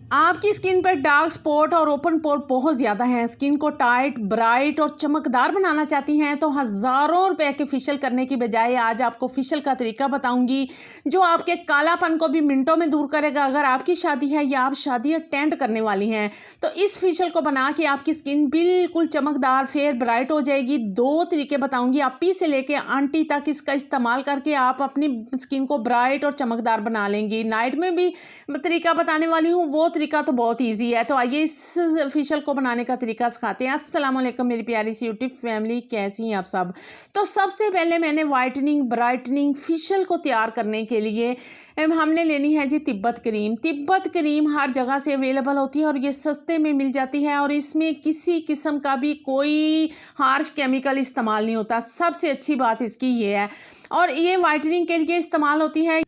आपकी स्किन पर dark spot और ओपन पोर बहुत ज़्यादा हैं। स्किन को टाइट, ब्राइट और चमकदार बनाना चाहती हैं तो हज़ारों रुपए के फेशियल करने की बजाय आज आपको फेशियल का तरीका बताऊंगी जो आपके कालापन को भी मिनटों में दूर करेगा। अगर आपकी शादी है या आप शादी अटेंड करने वाली हैं तो इस फेशियल को बना के आपकी स्किन बिल्कुल चमकदार, फेयर, ब्राइट हो जाएगी। 2 तरीके बताऊँगी, अपी से लेके आंटी तक इसका इस्तेमाल करके आप अपनी स्किन को ब्राइट और चमकदार बना लेंगी। नाइट में भी तरीका बताने वाली हूँ, वो तरीका तो बहुत इजी है। तो आइए इस फेशियल को बनाने का तरीका सिखाते हैं। अस्सलाम वालेकुम मेरी प्यारी सी यूट्यूब फैमिली, कैसी हैं आप सब। तो सबसे पहले मैंने वाइटनिंग ब्राइटनिंग फेशियल को तैयार करने के लिए हमने लेनी है जी तिब्बत क्रीम। तिब्बत क्रीम हर जगह से अवेलेबल होती है और ये सस्ते में मिल जाती है और इसमें किसी किस्म का भी कोई हार्श केमिकल इस्तेमाल नहीं होता। सबसे अच्छी बात इसकी ये है। और ये वाइटनिंग के लिए इस्तेमाल होती है।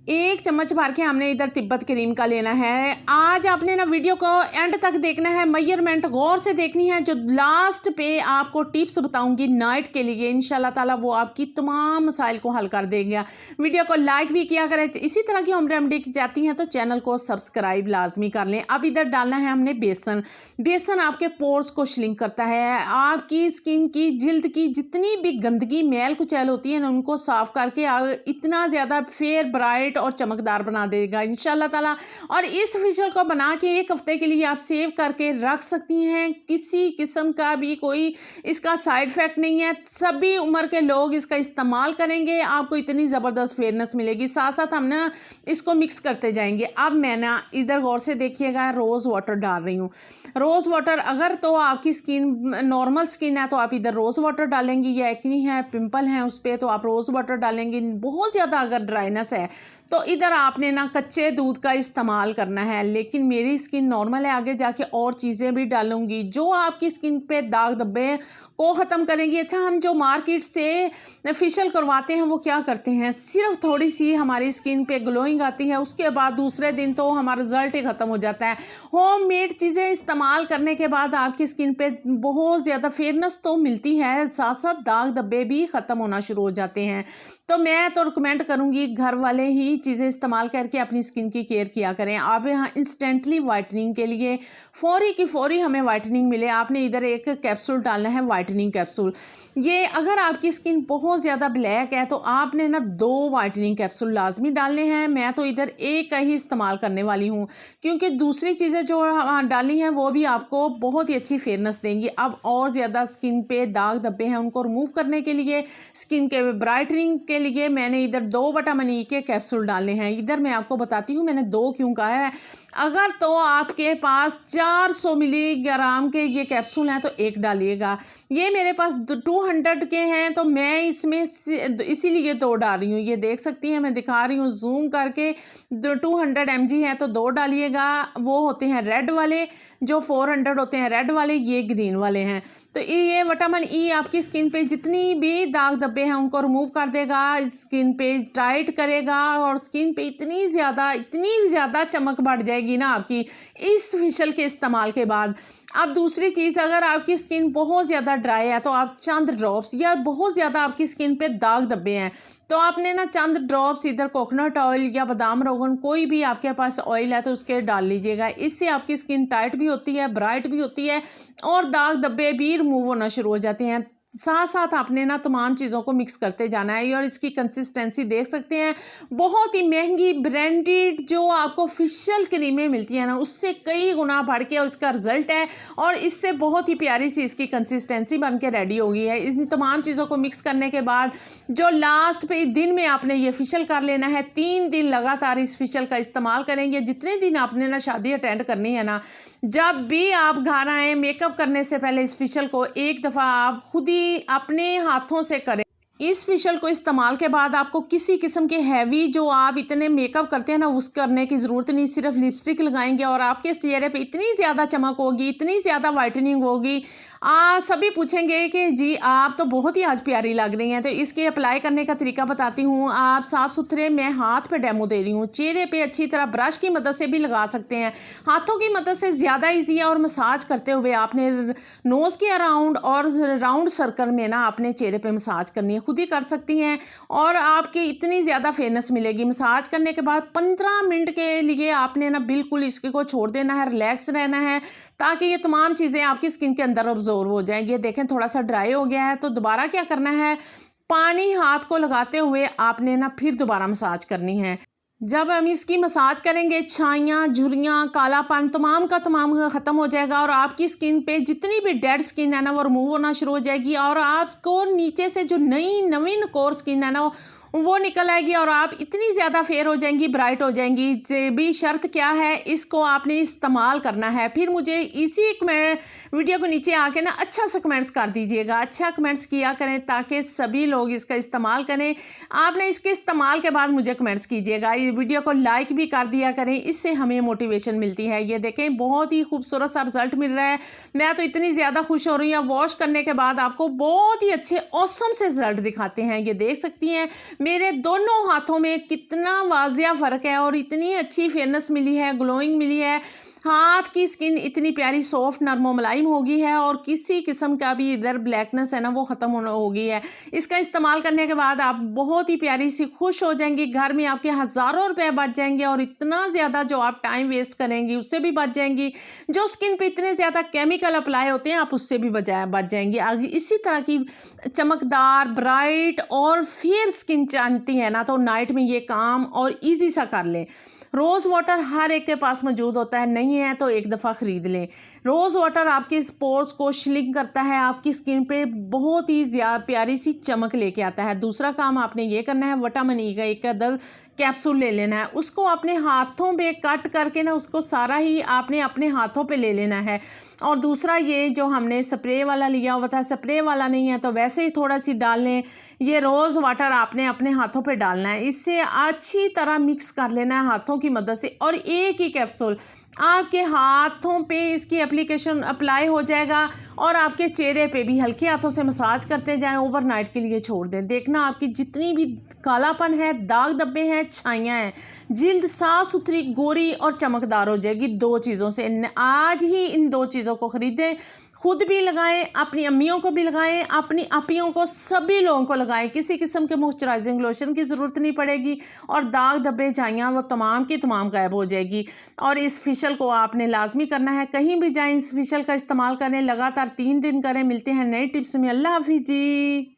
1 चम्मच भर के हमने इधर तिब्बत क्रीम का लेना है। आज आपने ना वीडियो को एंड तक देखना है, मेजरमेंट गौर से देखनी है। जो लास्ट पे आपको टिप्स बताऊंगी नाइट के लिए, इंशाल्लाह ताला वो आपकी तमाम मसाइल को हल कर देगा। वीडियो को लाइक भी किया करें। इसी तरह की होम रेमेडी की जाती हैं तो चैनल को सब्सक्राइब लाजमी कर लें। अब इधर डालना है हमने बेसन। बेसन आपके पोर्स को श्रिंक करता है। आपकी स्किन की, जिल्द की जितनी भी गंदगी, मैल कुचैल होती है ना, उनको साफ करके इतना ज़्यादा फेयर, ब्राइट और चमकदार बना देगा इंशाल्लाह ताला। और इस फेशियल को बना के 1 हफ्ते के लिए आप सेव करके रख सकती हैं। किसी किस्म का भी कोई इसका साइड इफेक्ट नहीं है। सभी उम्र के लोग इसका इस्तेमाल करेंगे, आपको इतनी ज़बरदस्त फेयरनेस मिलेगी। साथ साथ हम ना इसको मिक्स करते जाएंगे। अब मैं ना इधर गौर से देखिएगा, रोज़ वाटर डाल रही हूँ। रोज़ वाटर अगर तो आपकी स्किन नॉर्मल स्किन है तो आप इधर रोज़ वाटर डालेंगी, या एक्नी है, पिंपल है उस पर तो आप रोज़ वाटर डालेंगी। बहुत ज़्यादा अगर ड्राइनेस है तो इधर आपने ना कच्चे दूध का इस्तेमाल करना है। लेकिन मेरी स्किन नॉर्मल है, आगे जाके और चीज़ें भी डालूंगी जो आपकी स्किन पे दाग धब्बे को ख़त्म करेंगी। अच्छा, हम जो मार्केट से फेशियल करवाते हैं वो क्या करते हैं, सिर्फ थोड़ी सी हमारी स्किन पे ग्लोइंग आती है, उसके बाद दूसरे दिन तो हमारा रिजल्ट ही ख़त्म हो जाता है। होममेड चीज़ें इस्तेमाल करने के बाद आपकी स्किन पे बहुत ज़्यादा फेयरनेस तो मिलती है, साथ साथ दाग धब्बे भी ख़त्म होना शुरू हो जाते हैं। तो मैं तो रिकमेंड करूँगी घर वाले ही चीज़ें इस्तेमाल करके अपनी स्किन की केयर किया करें। आप यहाँ इंस्टेंटली वाइटनिंग के लिए फौरी की फौरी हमें वाइटनिंग मिले, आपने इधर एक कैप्सूल डालना है, वाइटनिंग कैप्सूल। ये अगर आपकी स्किन बहुत ज़्यादा ब्लैक है तो आपने ना 2 वाइटनिंग कैप्सूल लाजमी डालने हैं। मैं तो इधर एक का ही इस्तेमाल करने वाली हूँ क्योंकि दूसरी चीज़ें जो डाली हैं वो भी आपको बहुत ही अच्छी फेयरनेस देंगी। अब और ज़्यादा स्किन पे दाग धब्बे हैं उनको रिमूव करने के लिए, स्किन के ब्राइटनिंग के लिए मैंने इधर 2 विटामिन ई के कैप्सूल डालने हैं। इधर मैं आपको बताती हूँ मैंने 2 क्यों कहा है। अगर तो आपके पास 400 मिलीग्राम के ये कैप्सूल हैं तो 1 डालिएगा। ये मेरे पास 200 के हैं तो मैं इसमें इसीलिए 2 डाल रही हूँ। ये देख सकती हैं, मैं दिखा रही हूँ जूम करके। 200 mg हैं तो 2 डालिएगा। वो होते हैं रेड वाले, जो 400 होते हैं रेड वाले, ये ग्रीन वाले हैं। तो ये विटामिन ई आपकी स्किन पे जितनी भी दाग धब्बे हैं उनको रिमूव कर देगा, स्किन पे टाइट करेगा और स्किन पे इतनी ज़्यादा चमक बढ़ जाएगी ना आपकी इस फेशियल के इस्तेमाल के बाद। अब दूसरी चीज़, अगर आपकी स्किन बहुत ज़्यादा ड्राई है तो आप चंद ड्रॉप्स, या बहुत ज़्यादा आपकी स्किन पे दाग धब्बे हैं तो आपने ना चंद ड्रॉप्स इधर कोकोनट ऑयल या बादाम रोगन, कोई भी आपके पास ऑयल है तो उसके डाल लीजिएगा। इससे आपकी स्किन टाइट भी होती है, ब्राइट भी होती है और दाग धब्बे भी रिमूव होना शुरू हो जाते हैं। साथ साथ आपने ना तमाम चीज़ों को मिक्स करते जाना है। और इसकी कंसिस्टेंसी देख सकते हैं, बहुत ही महंगी ब्रांडेड जो आपको फेशियल क्रीमें मिलती है ना उससे कई गुना बढ़ के उसका रिजल्ट है और इससे बहुत ही प्यारी सी इसकी कंसिस्टेंसी बन के रेडी हो गई है। इन तमाम चीज़ों को मिक्स करने के बाद जो लास्ट पे दिन में आपने ये फेशियल कर लेना है। 3 दिन लगातार इस फेशियल का इस्तेमाल करेंगे। जितने दिन आपने ना शादी अटेंड करनी है ना, जब भी आप घर आए मेकअप करने से पहले इस फेशियल को एक दफ़ा आप खुद ही अपने हाथों से करें। इस फेशियल को इस्तेमाल के बाद आपको किसी किस्म के हैवी जो आप इतने मेकअप करते हैं ना उस करने की ज़रूरत नहीं। सिर्फ लिपस्टिक लगाएंगे और आपके चेहरे पे इतनी ज़्यादा चमक होगी, इतनी ज़्यादा वाइटनिंग होगी, सभी पूछेंगे कि जी आप तो बहुत ही आज प्यारी लग रही हैं। तो इसके अप्लाई करने का तरीका बताती हूँ। आप साफ़ सुथरे, मैं हाथ पे डेमो दे रही हूँ, चेहरे पे अच्छी तरह ब्रश की मदद से भी लगा सकते हैं। हाथों की मदद से ज़्यादा ईजी है और मसाज करते हुए आपने नोज़ के अराउंड और राउंड सर्कल में ना अपने चेहरे पे मसाज करनी है। खुद ही कर सकती हैं और आपकी इतनी ज़्यादा फेयरनेस मिलेगी। मसाज करने के बाद 15 मिनट के लिए आपने ना बिल्कुल इसको छोड़ देना है, रिलैक्स रहना है, ताकि ये तमाम चीज़ें आपकी स्किन के अंदर ऑब्जॉर्व हो जाएँ। ये देखें थोड़ा सा ड्राई हो गया है, तो दोबारा क्या करना है, पानी हाथ को लगाते हुए आपने ना फिर दोबारा मसाज करनी है। जब हम इसकी मसाज करेंगे, छाइयाँ, झुर्रियाँ, कालापन तमाम का तमाम ख़त्म हो जाएगा और आपकी स्किन पे जितनी भी डेड स्किन है ना वो रिमूव होना शुरू हो जाएगी और आपको नीचे से जो नई नवीन कोर स्किन है ना वो निकल आएगी और आप इतनी ज़्यादा फेयर हो जाएंगी, ब्राइट हो जाएंगी। जे भी शर्त क्या है, इसको आपने इस्तेमाल करना है। फिर मुझे इसी वीडियो को नीचे आके ना अच्छा सा कमेंट्स कर दीजिएगा, अच्छा कमेंट्स किया करें ताकि सभी लोग इसका इस्तेमाल करें। आपने इसके इस्तेमाल के बाद मुझे कमेंट्स कीजिएगा, ये वीडियो को लाइक भी कर दिया करें, इससे हमें मोटिवेशन मिलती है। ये देखें बहुत ही खूबसूरत सा रिजल्ट मिल रहा है, मैं तो इतनी ज़्यादा खुश हो रही हूँ। वॉश करने के बाद आपको बहुत ही अच्छे ऑसम से रिजल्ट दिखाते हैं। ये देख सकती हैं मेरे दोनों हाथों में कितना वाजिया फ़र्क है और इतनी अच्छी फेयरनेस मिली है, ग्लोइंग मिली है। हाथ की स्किन इतनी प्यारी सॉफ्ट नरम मुलायम हो गई है और किसी किस्म का भी इधर ब्लैकनेस है ना वो ख़त्म हो गई है। इसका इस्तेमाल करने के बाद आप बहुत ही प्यारी सी खुश हो जाएंगी। घर में आपके हज़ारों रुपए बच जाएंगे और इतना ज़्यादा जो आप टाइम वेस्ट करेंगी उससे भी बच जाएंगी। जो स्किन पे इतने ज़्यादा केमिकल अप्लाई होते हैं आप उससे भी बच जाएंगी। आगे इसी तरह की चमकदार, ब्राइट और फेयर स्किन चाहती है ना तो नाइट में ये काम और ईजी सा कर लें। रोज़ वाटर हर एक के पास मौजूद होता है, नहीं है तो एक दफ़ा ख़रीद लें। रोज़ वाटर आपके पोर्स को श्रिंक करता है, आपकी स्किन पे बहुत ही ज़्यादा प्यारी सी चमक लेके आता है। दूसरा काम आपने ये करना है, विटामिन ई का एक अदद कैप्सूल ले लेना है, उसको अपने हाथों पे कट करके ना उसको सारा ही आपने अपने हाथों पे ले लेना है। और दूसरा ये जो हमने स्प्रे वाला लिया हुआ था, स्प्रे वाला नहीं है तो वैसे ही थोड़ा सी डाल लें। ये रोज़ वाटर आपने अपने हाथों पे डालना है, इससे अच्छी तरह मिक्स कर लेना है हाथों की मदद से और एक ही कैप्सूल आपके हाथों पे इसकी एप्लीकेशन अप्लाई हो जाएगा और आपके चेहरे पे भी हल्के हाथों से मसाज करते जाएं, ओवरनाइट के लिए छोड़ दें। देखना आपकी जितनी भी कालापन है, दाग धब्बे हैं, छाइयाँ हैं, जिल्द साफ़ सुथरी, गोरी और चमकदार हो जाएगी दो चीज़ों से। आज ही इन दो चीज़ों को ख़रीदें, खुद भी लगाएं, अपनी अम्मियों को भी लगाएं, अपनी आपियों को, सभी लोगों को लगाएं। किसी किस्म के मॉइस्चराइजिंग लोशन की ज़रूरत नहीं पड़ेगी और दाग धब्बे झाइयाँ वो तमाम की तमाम गायब हो जाएगी। और इस फेशियल को आपने लाजमी करना है, कहीं भी जाएं इस फेशियल का इस्तेमाल करें, लगातार 3 दिन करें। मिलते हैं नई टिप्स में। अल्लाह हाफिज़ जी।